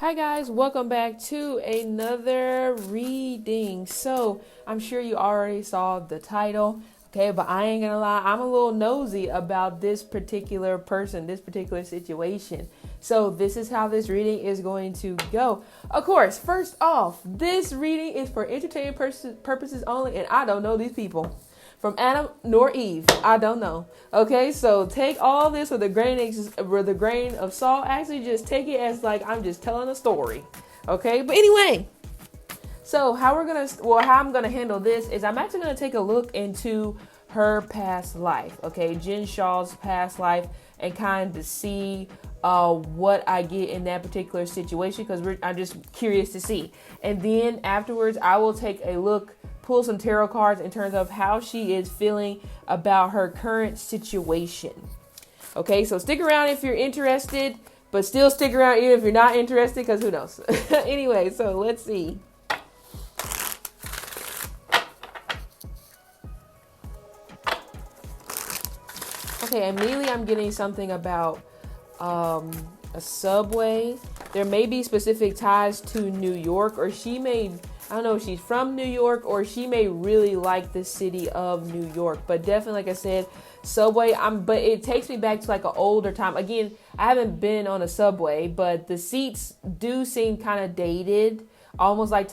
Hi guys, welcome back to another reading. So I'm sure you already saw the title, okay, but I ain't gonna lie, I'm a little nosy about this particular person, this particular situation. So this is how this reading is going to go. Of course, first off, this reading is for entertainment purposes only, and I don't know these people. From Adam nor Eve, I don't know. Okay, so take all this with a grain of salt. Actually, just take it as like I'm just telling a story. Okay, but anyway, so how I'm gonna handle this is I'm actually gonna take a look into her past life. Okay, Jen Shah's past life, and kind of see what I get in that particular situation because I'm just curious to see. And then afterwards, I will take a look. Pull some tarot cards in terms of how she is feeling about her current situation. Okay, so stick around if you're interested, but still stick around even if you're not interested, because who knows. Anyway, so let's see. Okay, immediately I'm getting something about a subway. There may be specific ties to New York, or I don't know if she's from New York, or she may really like the city of New York. But definitely, like I said, subway. But it takes me back to like an older time. Again, I haven't been on a subway, but the seats do seem kind of dated, almost like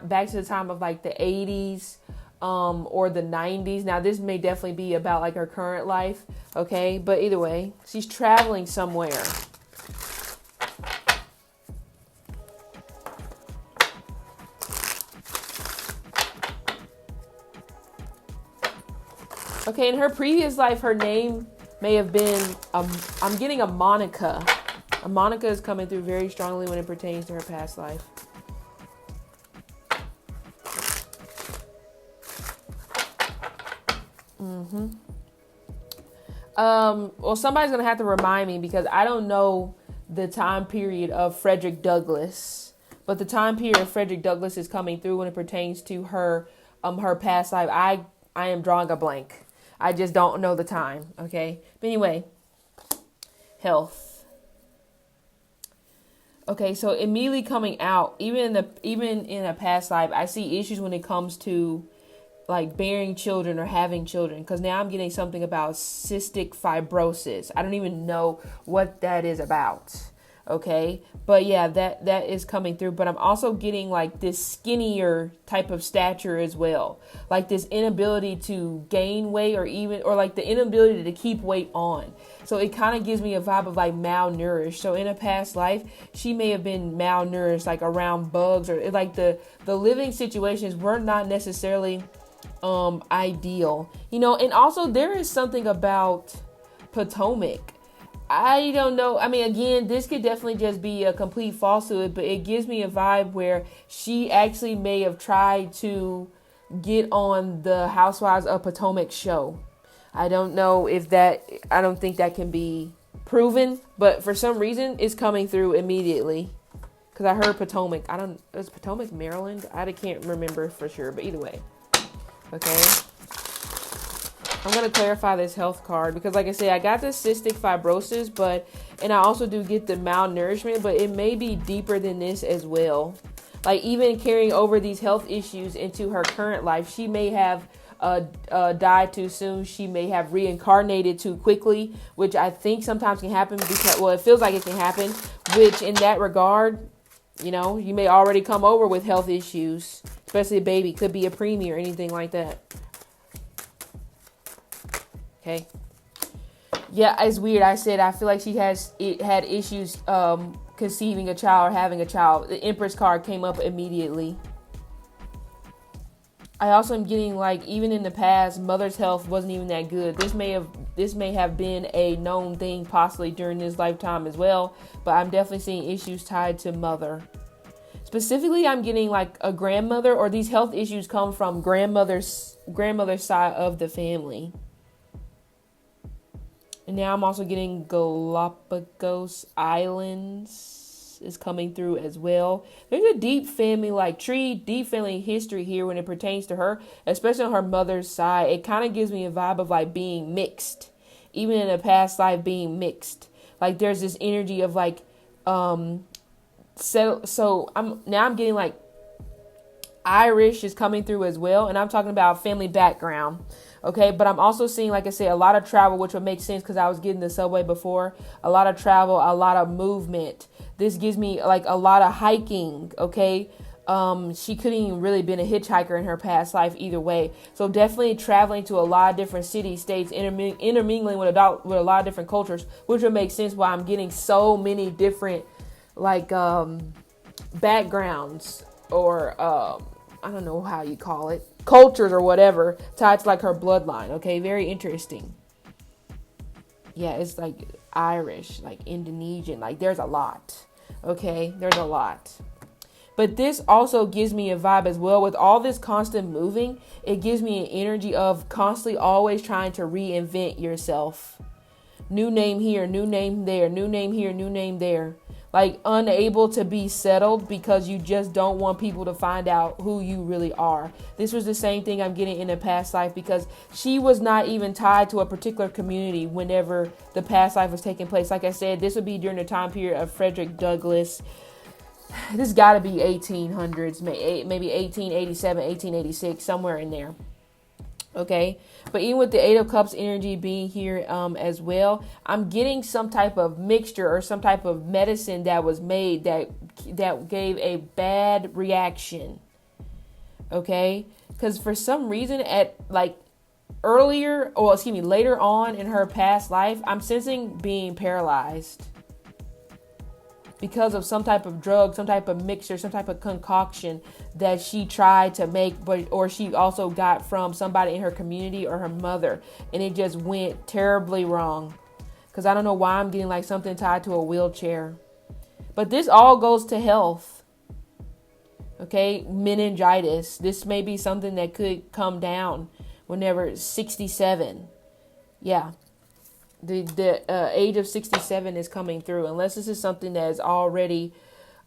back to the time of like the 80s, or the 90s. Now, this may definitely be about like her current life. Okay, but either way, she's traveling somewhere. Okay, in her previous life, her name may have been, I'm getting a Monica. A Monica is coming through very strongly when it pertains to her past life. Well, somebody's going to have to remind me because I don't know the time period of Frederick Douglass. But the time period of Frederick Douglass is coming through when it pertains to her past life. I am drawing a blank. I just don't know the time, okay? But anyway, health. Okay, so immediately coming out, even in a past life, I see issues when it comes to like bearing children or having children, because now I'm getting something about cystic fibrosis. I don't even know what that is about. Okay, but yeah, that is coming through. But I'm also getting like this skinnier type of stature as well, like this inability to gain weight or like the inability to keep weight on. So it kind of gives me a vibe of like malnourished. So in a past life, she may have been malnourished, like around bugs, or like the living situations were not necessarily ideal, and also there is something about Potomac. I don't know. I mean, again, this could definitely just be a complete falsehood, but it gives me a vibe where she actually may have tried to get on the Housewives of Potomac show. I don't know I don't think that can be proven, but for some reason it's coming through immediately. Because I heard Potomac. Is Potomac Maryland? I can't remember for sure, but either way. Okay. I'm going to clarify this health card because, like I said, I got the cystic fibrosis, and I also do get the malnourishment, but it may be deeper than this as well. Like, even carrying over these health issues into her current life, she may have died too soon. She may have reincarnated too quickly, which I think sometimes can happen because, well, it feels like it can happen, which in that regard, you may already come over with health issues, especially a baby. Could be a preemie or anything like that. Okay. Yeah, it's weird. I said I feel like she had issues conceiving a child or having a child. The Empress card came up immediately. I also am getting like even in the past, mother's health wasn't even that good. This may have been a known thing possibly during this lifetime as well, but I'm definitely seeing issues tied to mother. Specifically, I'm getting like a grandmother, or these health issues come from grandmother's side of the family. And now I'm also getting Galapagos Islands is coming through as well. There's a deep family deep family history here when it pertains to her, especially on her mother's side. It kind of gives me a vibe of like being mixed, even in a past life being mixed. Like there's this energy of like I'm getting like Irish is coming through as well, and I'm talking about family background. Okay, but I'm also seeing, like I said, a lot of travel, which would make sense because I was getting the subway before. A lot of travel, a lot of movement. This gives me like a lot of hiking. Okay, she couldn't even really been a hitchhiker in her past life either way. So definitely traveling to a lot of different cities, states, intermingling with a lot of different cultures, which would make sense why I'm getting so many different like backgrounds or I don't know how you call it, cultures or whatever, tied to like her bloodline. Okay, very interesting. Yeah, it's like Irish, like Indonesian, like there's a lot. Okay, there's a lot. But this also gives me a vibe as well. With all this constant moving, it gives me an energy of constantly always trying to reinvent yourself. New name here, new name there, new name here, new name there. Like unable to be settled because you just don't want people to find out who you really are. This was the same thing I'm getting in a past life because she was not even tied to a particular community whenever the past life was taking place. Like I said, this would be during the time period of Frederick Douglass. This got to be 1800s, maybe 1887, 1886, somewhere in there. Okay, but even with the Eight of Cups energy being here as well, I'm getting some type of mixture or some type of medicine that was made that gave a bad reaction. Okay, because for some reason at like later on in her past life, I'm sensing being paralyzed because of some type of drug, some type of mixture, some type of concoction that she tried to make, or she also got from somebody in her community or her mother, and it just went terribly wrong. Because I don't know why I'm getting like something tied to a wheelchair. But this all goes to health. Okay, meningitis. This may be something that could come down whenever 67. Yeah. The age of 67 is coming through, unless this is something that is already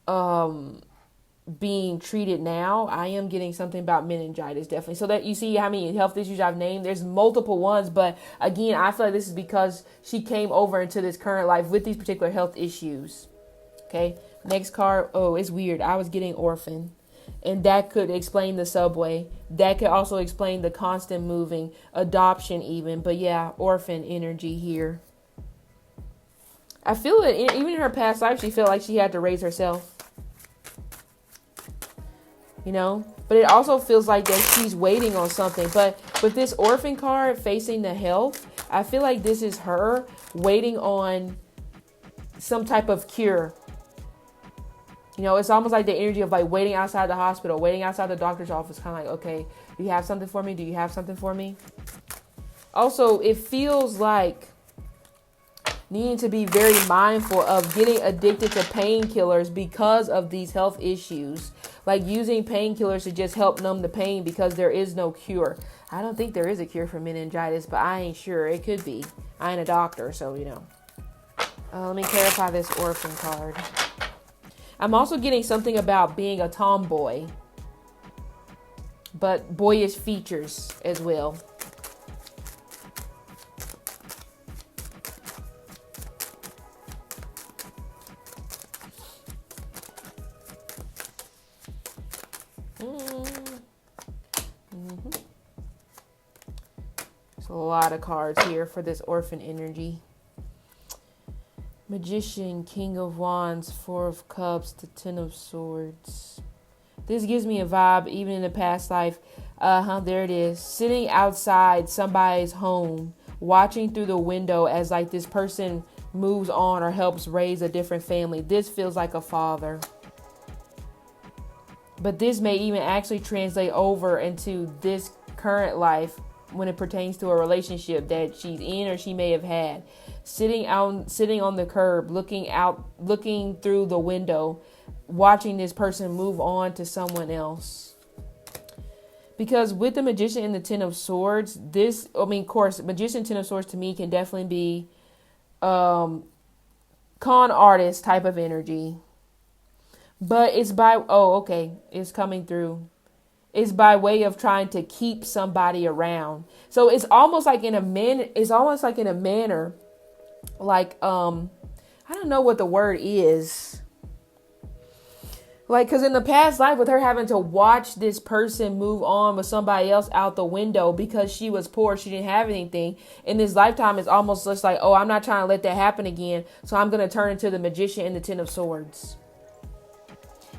being treated now. I am getting something about meningitis, definitely. So that you see how many health issues I've named. There's multiple ones, but again, I feel like this is because she came over into this current life with these particular health issues. Okay, next card. Oh, it's weird. I was getting orphan. And that could explain the subway. That could also explain the constant moving, adoption even. But yeah, orphan energy here. I feel that even in her past life, she felt like she had to raise herself. You know? But it also feels like that she's waiting on something. But with this orphan card facing the health, I feel like this is her waiting on some type of cure. You know, it's almost like the energy of like waiting outside the hospital, waiting outside the doctor's office. Kind of like, okay, do you have something for me? Do you have something for me? Also, it feels like needing to be very mindful of getting addicted to painkillers because of these health issues. Like using painkillers to just help numb the pain because there is no cure. I don't think there is a cure for meningitis, but I ain't sure. It could be. I ain't a doctor, so you know. Let me clarify this orphan card. I'm also getting something about being a tomboy, but boyish features as well. There's a lot of cards here for this orphan energy. Magician, King of Wands, Four of Cups, the Ten of Swords. This gives me a vibe, even in the past life. There it is. Sitting outside somebody's home, watching through the window as like this person moves on or helps raise a different family. This feels like a father. But this may even actually translate over into this current life when it pertains to a relationship that she's in or she may have had. Sitting on the curb, looking through the window, watching this person move on to someone else. Because with the Magician and the Ten of Swords, of course, Magician, Ten of Swords to me can definitely be con artist type of energy. But it's it's coming through. It's by way of trying to keep somebody around. So it's almost like in a manner, like, I don't know what the word is. Like, because in the past life, with her having to watch this person move on with somebody else out the window because she was poor, she didn't have anything. In this lifetime, it's almost just like, oh, I'm not trying to let that happen again. So I'm going to turn into the magician in the Ten of Swords.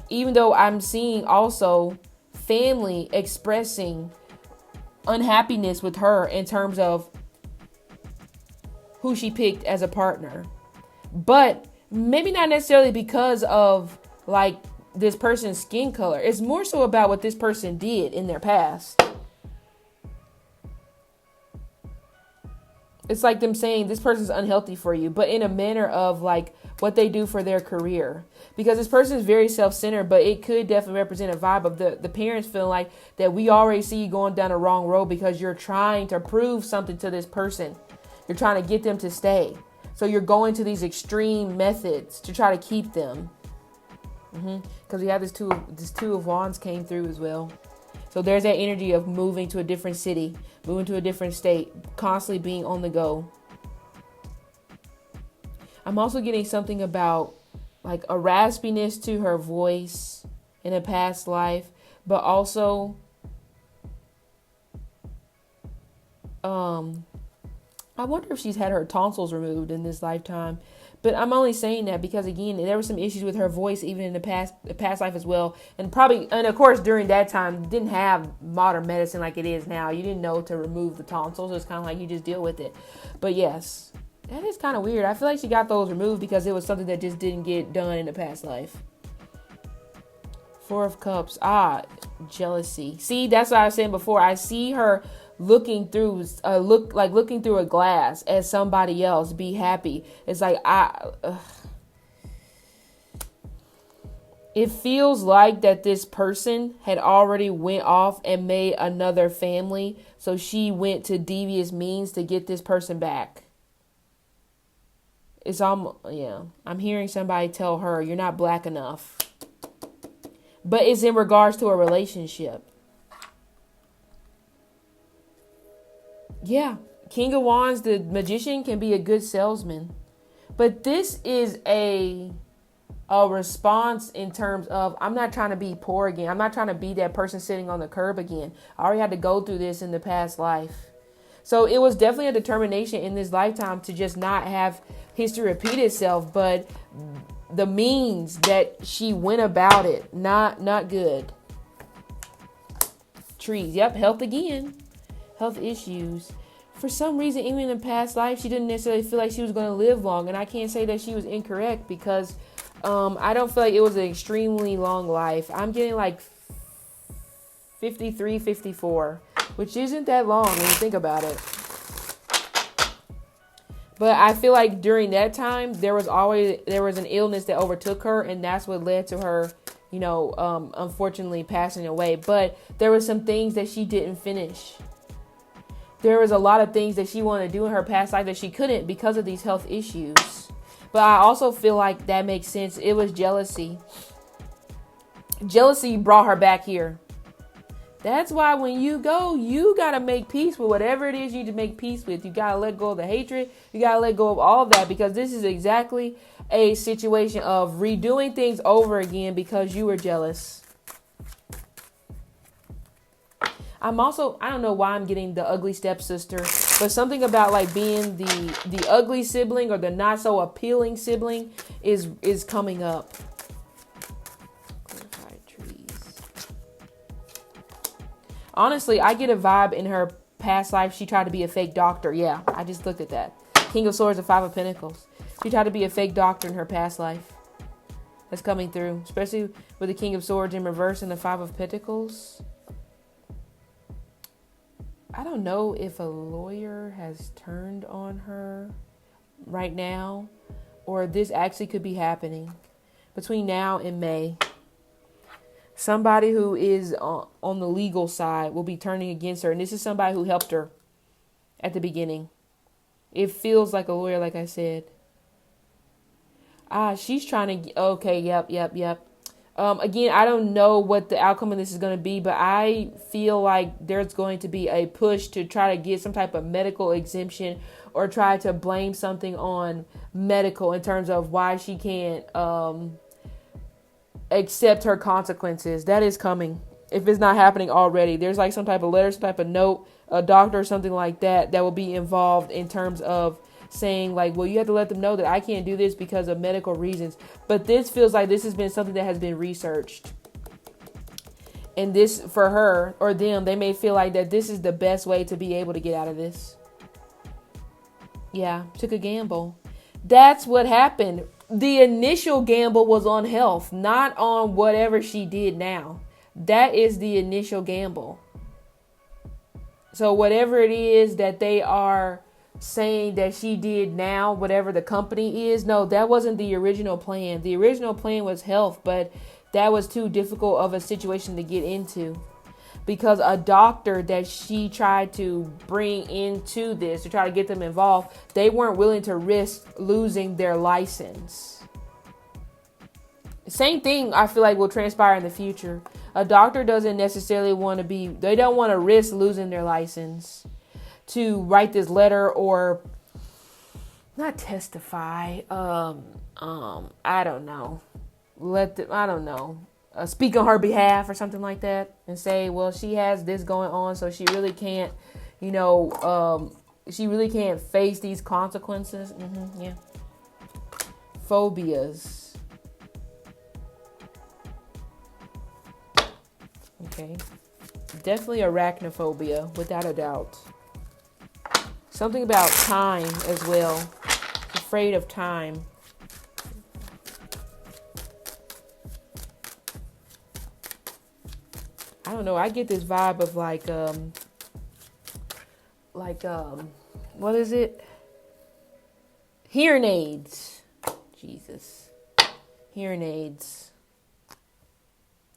Even though I'm seeing also family expressing unhappiness with her in terms of who she picked as a partner. But maybe not necessarily because of like this person's skin color. It's more so about what this person did in their past. It's like them saying this person's unhealthy for you, but in a manner of like what they do for their career. Because this person is very self-centered, but it could definitely represent a vibe of the parents feeling like that we already see you going down the wrong road because you're trying to prove something to this person. You're trying to get them to stay. So you're going to these extreme methods to try to keep them. Because we have this two of wands came through as well. So there's that energy of moving to a different city, moving to a different state, constantly being on the go. I'm also getting something about like a raspiness to her voice in a past life, but also I wonder if she's had her tonsils removed in this lifetime. But I'm only saying that because, again, there were some issues with her voice even in the past life as well. And of course, during that time, didn't have modern medicine like it is now. You didn't know to remove the tonsils. It's kind of like you just deal with it. But yes, that is kind of weird. I feel like she got those removed because it was something that just didn't get done in the past life. Four of Cups. Jealousy. See, that's what I was saying before. I see her looking through a glass at somebody else be happy. It's like it feels like that this person had already went off and made another family, so she went to devious means to get this person back. I'm hearing somebody tell her you're not black enough, but it's in regards to a relationship. Yeah, King of Wands, the magician, can be a good salesman. But this is a response in terms of, I'm not trying to be poor again. I'm not trying to be that person sitting on the curb again. I already had to go through this in the past life. So it was definitely a determination in this lifetime to just not have history repeat itself. But the means that she went about it, not good. Trees. Yep, health again. Health issues. For some reason, even in past life, she didn't necessarily feel like she was going to live long. And I can't say that she was incorrect because I don't feel like it was an extremely long life. I'm getting like 53, 54, which isn't that long when you think about it. But I feel like during that time, there was an illness that overtook her, and that's what led to her, unfortunately passing away. But there were some things that she didn't finish. There was a lot of things that she wanted to do in her past life that she couldn't because of these health issues. But I also feel like that makes sense. It was jealousy. Jealousy brought her back here. That's why when you go, you got to make peace with whatever it is you need to make peace with. You got to let go of the hatred. You got to let go of all of that, because this is exactly a situation of redoing things over again because you were jealous. I don't know why I'm getting the ugly stepsister, but something about like being the ugly sibling or the not so appealing sibling is coming up. Clarified trees. Honestly, I get a vibe in her past life she tried to be a fake doctor. Yeah, I just looked at that. King of Swords and Five of Pentacles. She tried to be a fake doctor in her past life. That's coming through, especially with the King of Swords in reverse and the Five of Pentacles. I don't know if a lawyer has turned on her right now, or this actually could be happening between now and May. Somebody who is on the legal side will be turning against her. And this is somebody who helped her at the beginning. It feels like a lawyer, like I said. She's trying to... Okay, yep. Again, I don't know what the outcome of this is going to be, but I feel like there's going to be a push to try to get some type of medical exemption or try to blame something on medical in terms of why she can't accept her consequences. That is coming. If it's not happening already, there's like some type of letter, some type of note, a doctor or something like that will be involved in terms of saying like, well, you have to let them know that I can't do this because of medical reasons. But this feels like this has been something that has been researched. And this, for her or them, they may feel like that this is the best way to be able to get out of this. Yeah, took a gamble. That's what happened. The initial gamble was on health, not on whatever she did now. That is the initial gamble. So whatever it is that they are saying that she did now, whatever the company is, no, that wasn't the original plan. The original plan was health, but that was too difficult of a situation to get into. Because a doctor that she tried to bring into this to try to get them involved, they weren't willing to risk losing their license. Same thing I feel like will transpire in the future. A doctor doesn't necessarily want to they don't want to risk losing their license to write this letter or not testify. I don't know. Speak on her behalf or something like that and say, well, she has this going on, so she really can't, she really can't face these consequences. Yeah. Phobias. Okay. Definitely arachnophobia, without a doubt. Something about time as well. Afraid of time. I don't know. I get this vibe of what is it? Hearing aids. Jesus. Hearing aids.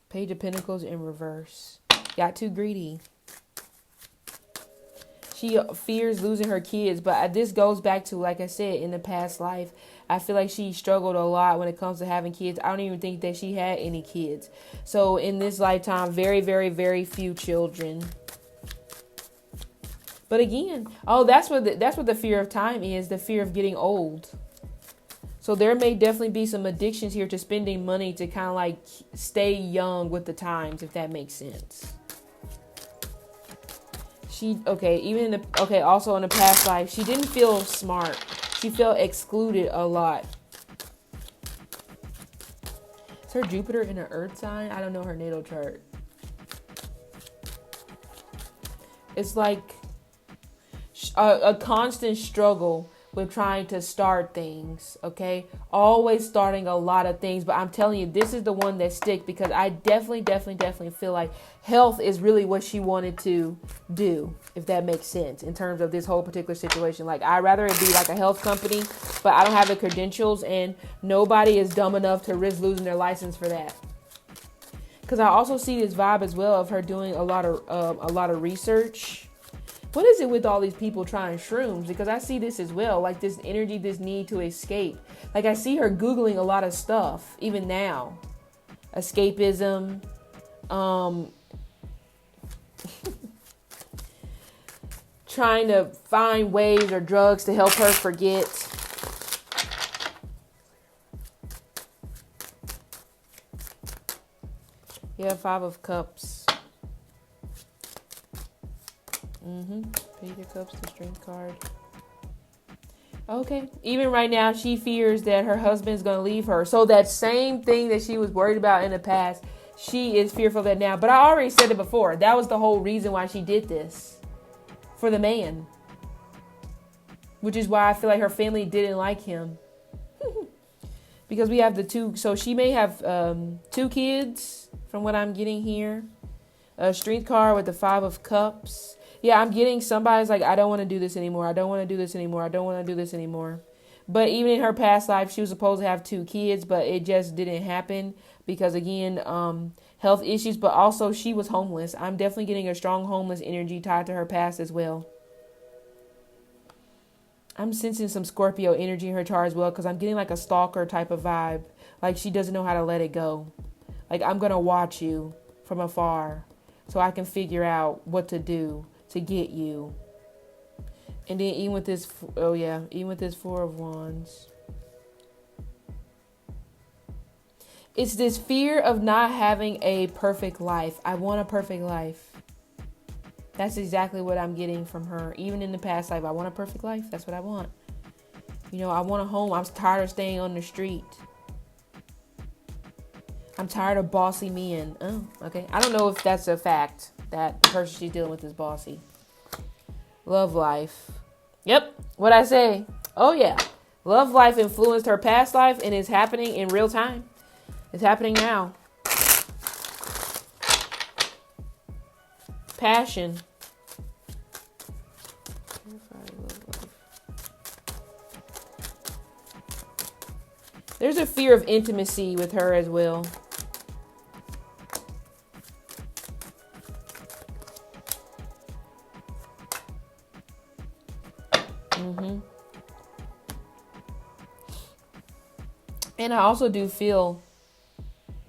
Page of Pentacles in reverse. Got too greedy. She fears losing her kids, but this goes back to, like I said, in the past life, I feel like she struggled a lot when it comes to having kids. I don't even think that she had any kids. So in this lifetime, very, very, very few children. But again, that's what the fear of time is, the fear of getting old. So there may definitely be some addictions here to spending money to kind of like stay young with the times, if that makes sense. Also in the past life, she didn't feel smart. She felt excluded a lot. Is her Jupiter in an earth sign? I don't know her natal chart. It's like a constant struggle with trying to start things, okay? Always starting a lot of things, but I'm telling you, this is the one that sticks because I definitely feel like health is really what she wanted to do, if that makes sense, in terms of this whole particular situation. Like, I'd rather it be like a health company, but I don't have the credentials, and nobody is dumb enough to risk losing their license for that. Because I also see this vibe as well of her doing a lot of research. What is it with all these people trying shrooms? Because I see this as well, like this energy, this need to escape. Like I see her Googling a lot of stuff, even now. Escapism. Trying to find ways or drugs to help her forget. Yeah, 5 of Cups. Page of Cups, the Strength card. Okay. Even right now, she fears that her husband's going to leave her. So that same thing that she was worried about in the past, she is fearful of that now. But I already said it before. That was the whole reason why she did this. For the man. Which is why I feel like her family didn't like him. Because we have the 2. So she may have 2 kids from what I'm getting here. A Strength card with the 5 of Cups. Yeah, I'm getting somebody's like, I don't want to do this anymore. I don't want to do this anymore. I don't want to do this anymore. But even in her past life, she was supposed to have 2 kids, but it just didn't happen because, again, health issues. But also, she was homeless. I'm definitely getting a strong homeless energy tied to her past as well. I'm sensing some Scorpio energy in her chart as well because I'm getting like a stalker type of vibe. Like she doesn't know how to let it go. Like, I'm going to watch you from afar so I can figure out what to do to get you. And then even with this 4 of Wands. It's this fear of not having a perfect life. I want a perfect life. That's exactly what I'm getting from her. Even in the past life, I want a perfect life. That's what I want. You know, I want a home. I'm tired of staying on the street. I'm tired of bossy men. Oh, okay. I don't know if that's a fact that the person she's dealing with is bossy. Love life. Yep. What I say. Oh, yeah. Love life influenced her past life and is happening in real time. It's happening now. Passion. There's a fear of intimacy with her as well. And I also do feel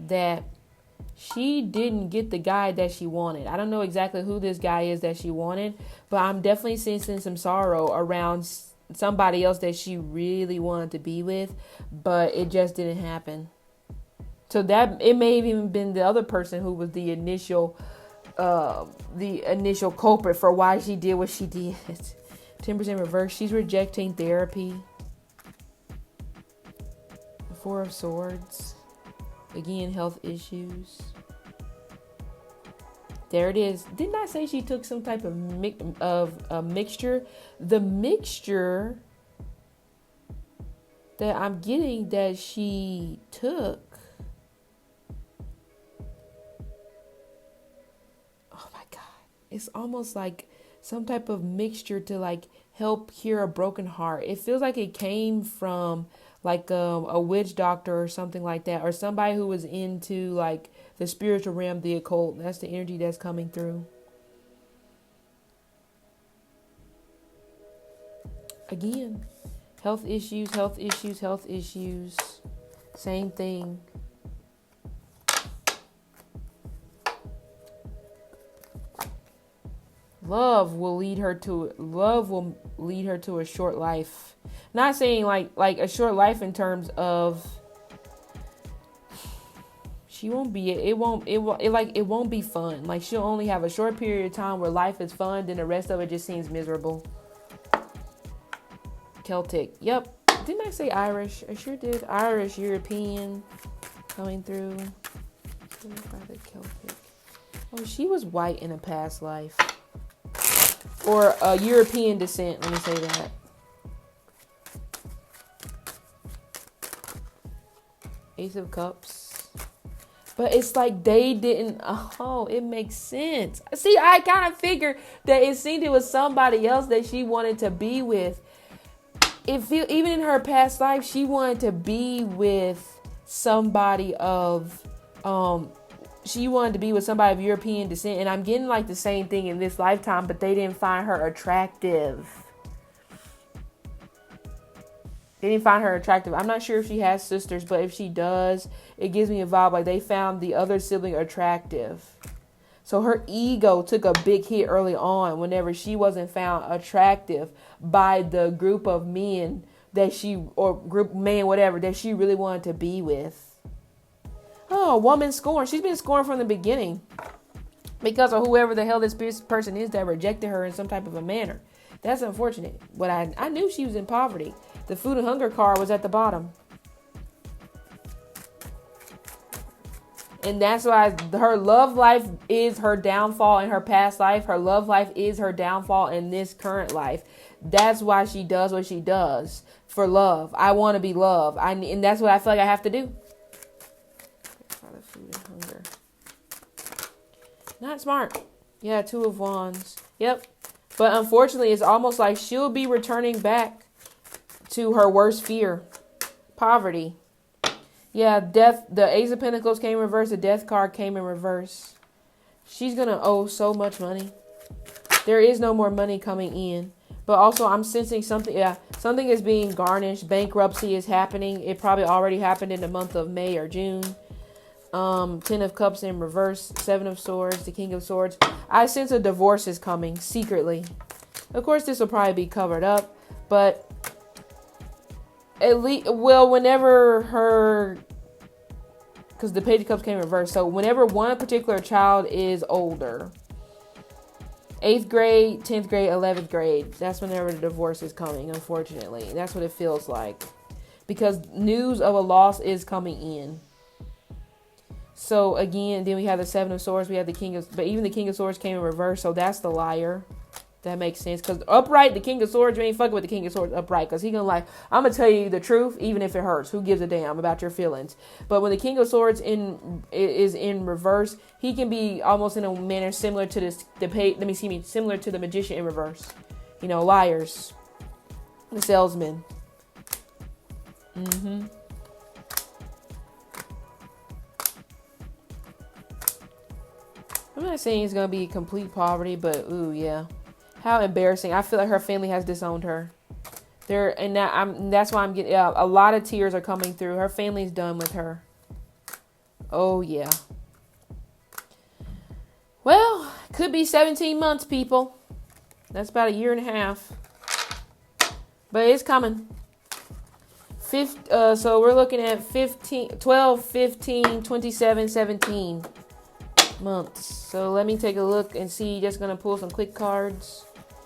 that she didn't get the guy that she wanted. I don't know exactly who this guy is that she wanted, but I'm definitely sensing some sorrow around somebody else that she really wanted to be with, but it just didn't happen. So that it may have even been the other person who was the initial culprit for why she did what she did. 10% reverse. She's rejecting therapy. 4 of Swords. Again, health issues. There it is. Didn't I say she took some type of mixture? The mixture that I'm getting that she took. Oh my God. It's almost like some type of mixture to like help cure a broken heart. It feels like it came from like a witch doctor or something like that, or somebody who was into like the spiritual realm, the occult. That's the energy that's coming through. Again, health issues. Same thing. Love will lead her to a short life. Not saying like a short life in terms of it won't be fun. Like she'll only have a short period of time where life is fun, then the rest of it just seems miserable. Celtic. Yep. Didn't I say Irish? I sure did. Irish, European coming through. Celtic. Oh, she was white in a past life. Or European descent, let me say that. Ace of Cups. But it's like they didn't, it makes sense. See, I kind of figured that it seemed it was somebody else that she wanted to be with. Even in her past life, she wanted to be with somebody of, European descent. And I'm getting like the same thing in this lifetime, but they didn't find her attractive. I'm not sure if she has sisters, but if she does, it gives me a vibe like they found the other sibling attractive. So her ego took a big hit early on whenever she wasn't found attractive by the group of men that she really wanted to be with. Oh, woman scorned. She's been scorned from the beginning because of whoever the hell this person is that rejected her in some type of a manner. That's unfortunate. But I knew she was in poverty. The food and hunger card was at the bottom. And that's why her love life is her downfall in her past life. Her love life is her downfall in this current life. That's why she does what she does for love. I want to be loved. And that's what I feel like I have to do. Food and hunger. Not smart. Yeah, 2 of Wands. Yep. But unfortunately, it's almost like she'll be returning back to her worst fear. Poverty. Yeah, death. The Ace of Pentacles came in reverse. The Death card came in reverse. She's going to owe so much money. There is no more money coming in. But also, I'm sensing something. Yeah, something is being garnished. Bankruptcy is happening. It probably already happened in the month of May or June. 10 of Cups in reverse. 7 of Swords. The King of Swords. I sense a divorce is coming secretly. Of course, this will probably be covered up. But at least, whenever her because the Page of Cups came in reverse. So whenever one particular child is older, 8th grade, 10th grade, 11th grade, that's whenever the divorce is coming, unfortunately. That's what it feels like. Because news of a loss is coming in. So again, then we have the 7 of Swords, we have the King of, but even the King of Swords came in reverse, so that's the liar. That makes sense. Because upright, the King of Swords, you ain't fucking with the King of Swords upright. Because he gonna like, I'm gonna tell you the truth, even if it hurts. Who gives a damn about your feelings? But when the King of Swords is in reverse, he can be almost in a manner similar to similar to the Magician in reverse. You know, liars, the salesman. I'm not saying it's gonna be complete poverty, but ooh, yeah. How embarrassing. I feel like her family has disowned her. That's why I'm getting a lot of tears are coming through. Her family's done with her. Oh yeah. Well, could be 17 months, people. That's about a year and a half. But it's coming. So we're looking at 12, 15, 27, 17 months. So let me take a look and see. Just gonna pull some quick cards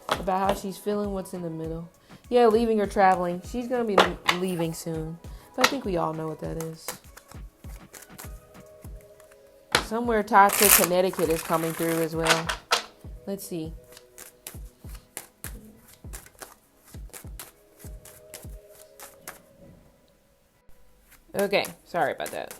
about how she's feeling. What's in the middle? Yeah, leaving or traveling. She's gonna be leaving soon, but I think we all know what that is. Somewhere tied to Connecticut is coming through as well. Let's see. Okay, sorry about that.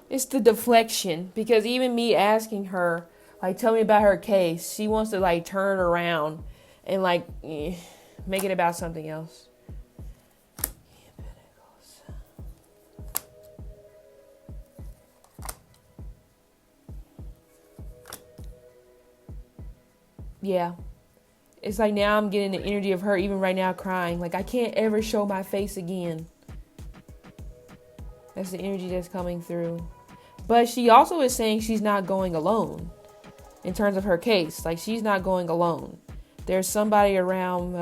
It's the deflection, because even me asking her, like, tell me about her case, she wants to like turn around and like make it about something else. Yeah. It's like now I'm getting the energy of her even right now crying. Like, I can't ever show my face again. That's the energy that's coming through. But she also is saying she's not going alone in terms of her case. Like, she's not going alone. There's somebody around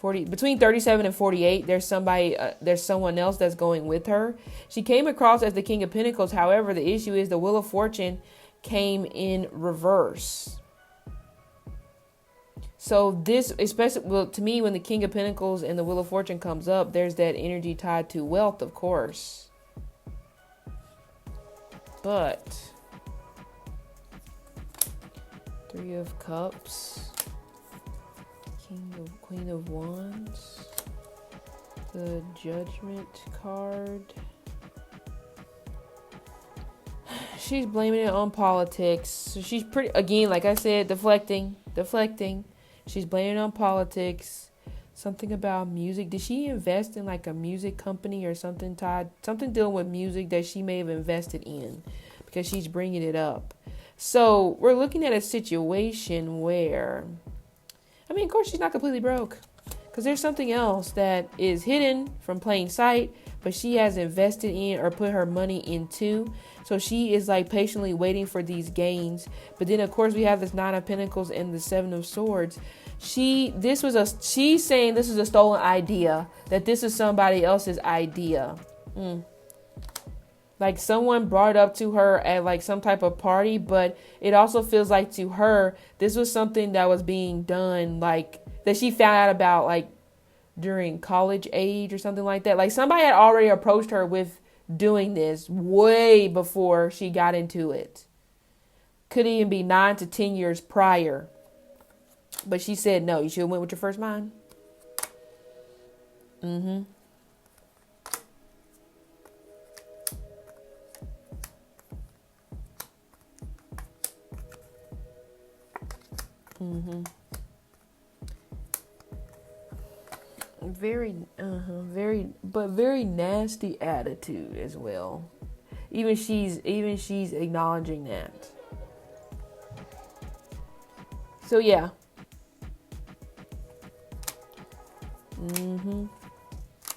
between 37 and 48. There's someone else that's going with her. She came across as the King of Pentacles. However, the issue is the Wheel of Fortune came in reverse. So this, especially, well, to me, when the King of Pentacles and the Wheel of Fortune comes up, there's that energy tied to wealth, of course. But Three of Cups, Queen of Wands, the Judgment card. She's blaming it on politics. So she's pretty, again, like I said, deflecting. She's blaming it on politics. Something about music. Did she invest in like a music company or something dealing with music that she may have invested in? Because she's bringing it up. So we're looking at a situation where, I mean, of course she's not completely broke, because there's something else that is hidden from plain sight, but she has invested in or put her money into. So she is like patiently waiting for these gains. But then of course we have this Nine of Pentacles and the Seven of Swords. She's saying this is a stolen idea, that this is somebody else's idea. Like someone brought it up to her at like some type of party, but it also feels like to her, this was something that was being done, like that she found out about like during college age or something like that. Like somebody had already approached her with doing this way before she got into it. Could even be 9 to 10 years prior. But she said, no, you should have went with your first mind. Very nasty attitude as well. Even she's acknowledging that. So yeah.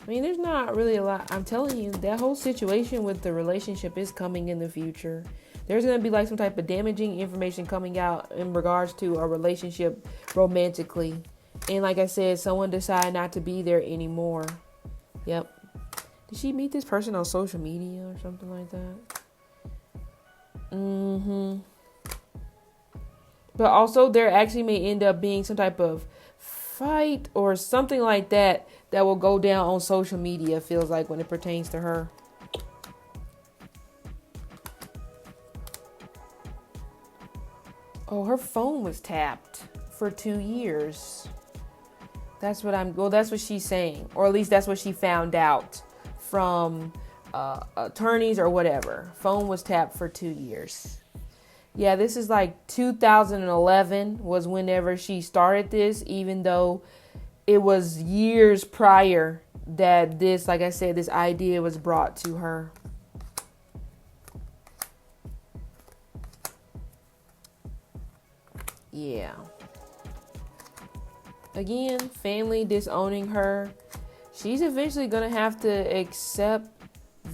I mean, there's not really a lot. I'm telling you, that whole situation with the relationship is coming in the future. There's going to be like some type of damaging information coming out in regards to a relationship romantically. And like I said, someone decided not to be there anymore. Yep. Did she meet this person on social media or something like that? But also there actually may end up being some type of fight or something like that will go down on social media, feels like, when it pertains to her. Oh, her phone was tapped for 2 years. That's what she's saying. Or at least that's what she found out from attorneys or whatever. Phone was tapped for 2 years. Yeah, this is like 2011 was whenever she started this, even though it was years prior that this, like I said, this idea was brought to her. Yeah. Again, family disowning her. She's eventually going to have to accept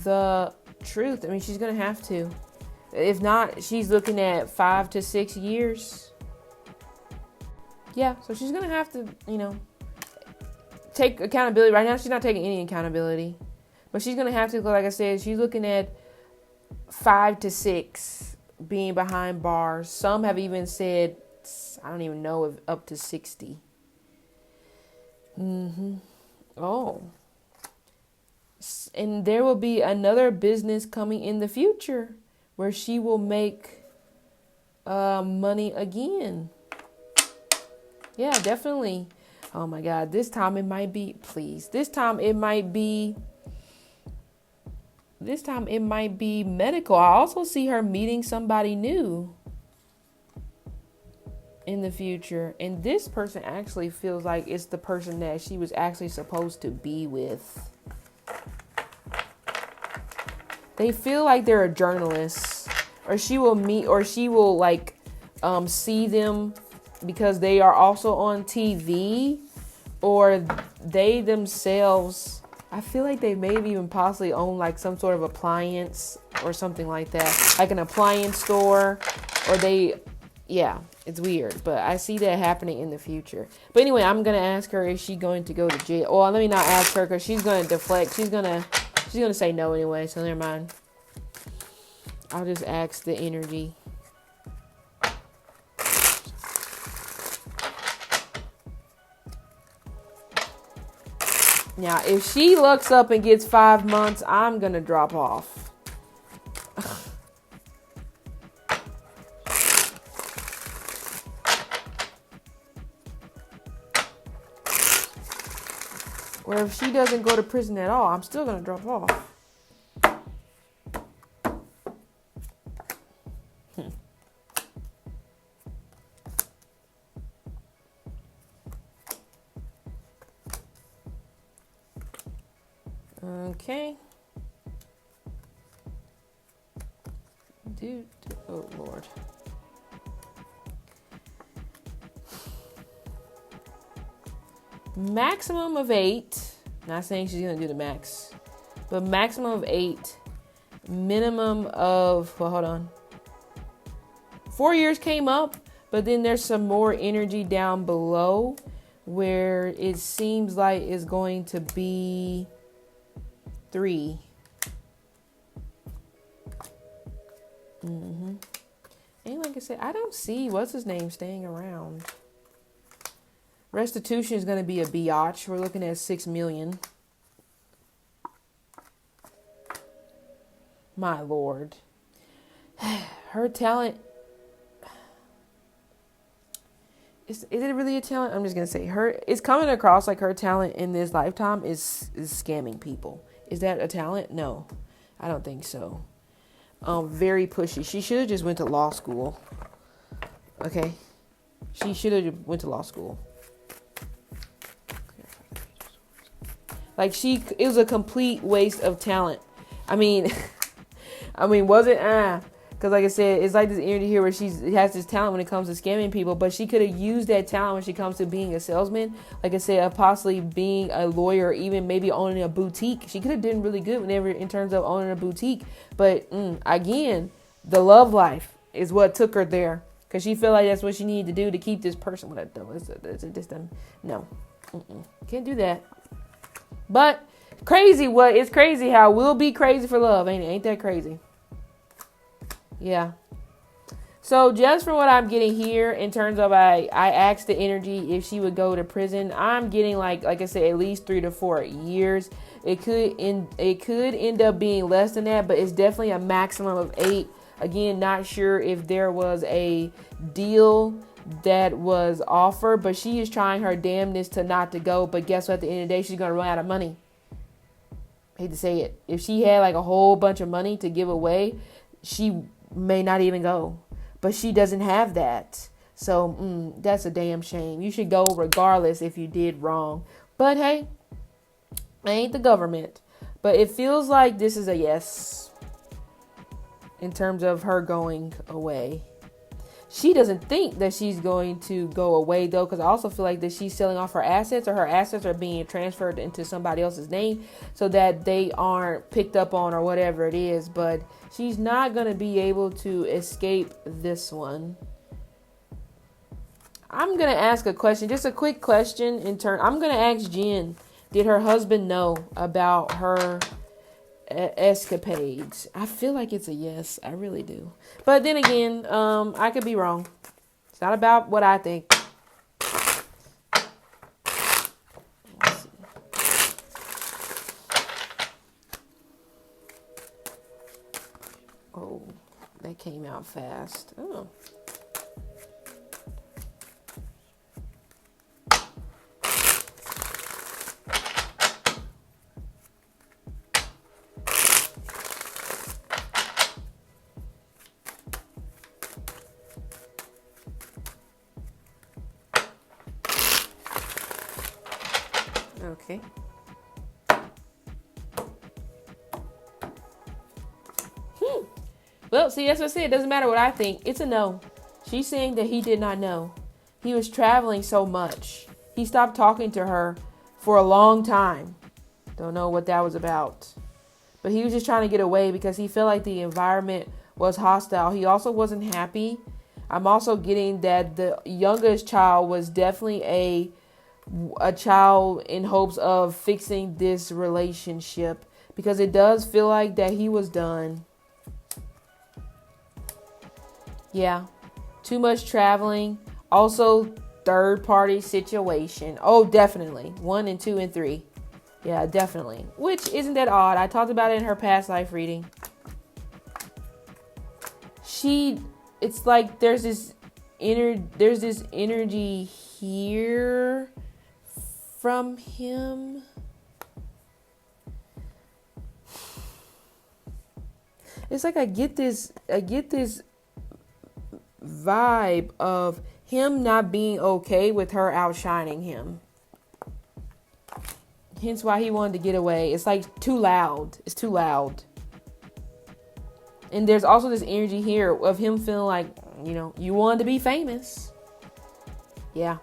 the truth. I mean, she's going to have to. If not, she's looking at 5 to 6 years. Yeah, so she's going to have to, take accountability. Right now, she's not taking any accountability. But she's going to have to, like I said, she's looking at 5 to 6 being behind bars. Some have even said, I don't even know, if up to 60. Oh. And there will be another business coming in the future where she will make money again. Yeah, definitely. Oh my God. This time it might be medical. I also see her meeting somebody new in the future. And this person actually feels like it's the person that she was actually supposed to be with. They feel like they're a journalist, or she will see them because they are also on TV, or they themselves, I feel like they maybe even possibly own like some sort of appliance or something like that, like an appliance store, or it's weird, but I see that happening in the future. But anyway, I'm going to ask her, is she going to go to jail? Well, let me not ask her because she's going to deflect. She's going to say no anyway, so never mind. I'll just ask the energy. Now, if she looks up and gets 5 months, I'm going to drop off. Or if she doesn't go to prison at all, I'm still going to drop off. Okay. Dude, oh Lord. Maximum of 8. Not saying she's gonna do the max, but maximum of 8. Minimum of, well, hold on. 4 years came up, but then there's some more energy down below where it seems like it's going to be 3. And like I said, I don't see what's his name staying around. Restitution is going to be a biatch. We're looking at 6 million. My Lord. Her talent. Is it really a talent? I'm just going to say it's coming across like her talent in this lifetime is scamming people. Is that a talent? No, I don't think so. Very pushy. She should have just went to law school. Okay. She should have went to law school. Like it was a complete waste of talent. I mean, was it? Because like I said, it's like this energy here where she has this talent when it comes to scamming people, but she could have used that talent when she comes to being a salesman. Like I said, possibly being a lawyer, or even maybe owning a boutique. She could have done really good whenever in terms of owning a boutique. But again, the love life is what took her there. Because she felt like that's what she needed to do to keep this person. No. Can't do that. But it's crazy how we'll be crazy for love, ain't it? Ain't that crazy? Yeah. So just from what I'm getting here in terms of I asked the energy if she would go to prison. I'm getting like I said, at least 3 to 4 years. It could end up being less than that, but it's definitely a maximum of 8. Again, not sure if there was a deal that was offered, but she is trying her damnness to not to go. But guess what? At the end of the day, she's gonna run out of money. Hate to say it. If she had like a whole bunch of money to give away, she may not even go, but she doesn't have that. So that's a damn shame. You should go regardless if you did wrong. But hey, I ain't the government. But it feels like this is a yes in terms of her going away. She doesn't think that she's going to go away though, because I also feel like that she's selling off her assets, or her assets are being transferred into somebody else's name so that they aren't picked up on or whatever it is. But she's not going to be able to escape this one. I'm going to ask a question, just a quick question in turn. I'm going to ask Jen, did her husband know about her escapades? I feel like it's a yes. I really do. But then again, I could be wrong. It's not about what I think. Let's see. Oh, that came out fast. Oh. Okay. Well, see, that's what I said. It doesn't matter what I think. It's a no. She's saying that he did not know. He was traveling so much. He stopped talking to her for a long time. Don't know what that was about. But he was just trying to get away because he felt like the environment was hostile. He also wasn't happy. I'm also getting that the youngest child was definitely a child in hopes of fixing this relationship, because it does feel like that he was done. Yeah, too much traveling. Also, third party situation. Oh, definitely 1 and 2 and 3. Yeah, definitely. Which isn't that odd. I talked about it in her past life reading. It's like there's this energy here from him. It's like I get this vibe of him not being okay with her outshining him. Hence why he wanted to get away. It's like too loud. It's too loud. And there's also this energy here of him feeling like, you wanted to be famous. Yeah.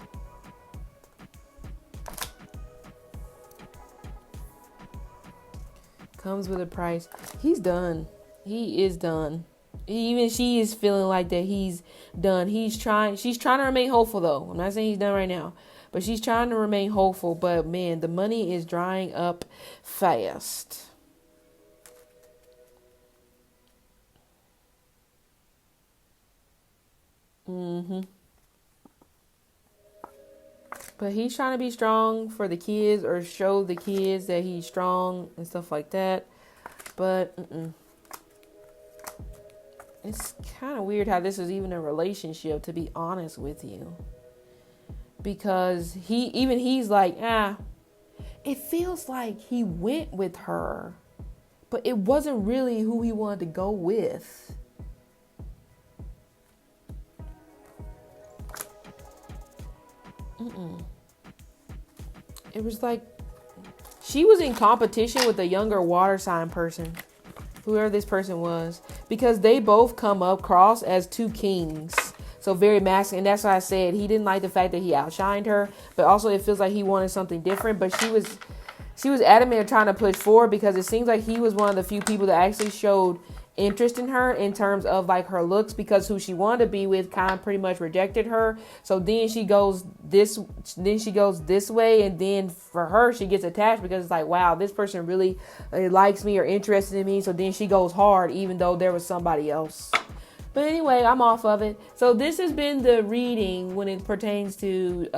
Comes with a price. He's done. He is done. Even she is feeling like that he's done. She's trying to remain hopeful though. I'm not saying he's done right now, but she's trying to remain hopeful. But man, the money is drying up fast. But he's trying to be strong for the kids, or show the kids that he's strong and stuff like that. But it's kind of weird how this is even a relationship, to be honest with you. Because he's like, it feels like he went with her, but it wasn't really who he wanted to go with. It was like she was in competition with a younger water sign person. whoever this person was, because they both come up cross as two kings. So very masculine. And that's why I said he didn't like the fact that he outshined her, but also it feels like he wanted something different. But she was adamant of trying to push forward, because it seems like he was one of the few people that actually showed interest in her in terms of like her looks, because who she wanted to be with kind of pretty much rejected her. So then she goes this way, and then for her she gets attached, because it's like, wow, this person really likes me or interested in me. So then she goes hard even though there was somebody else. But anyway, I'm off of it. So this has been the reading when it pertains to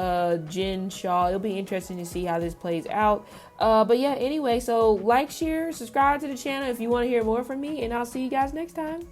Jen Shah. It'll be interesting to see how this plays out. But yeah, anyway, so like, share, subscribe to the channel if you want to hear more from me, and I'll see you guys next time.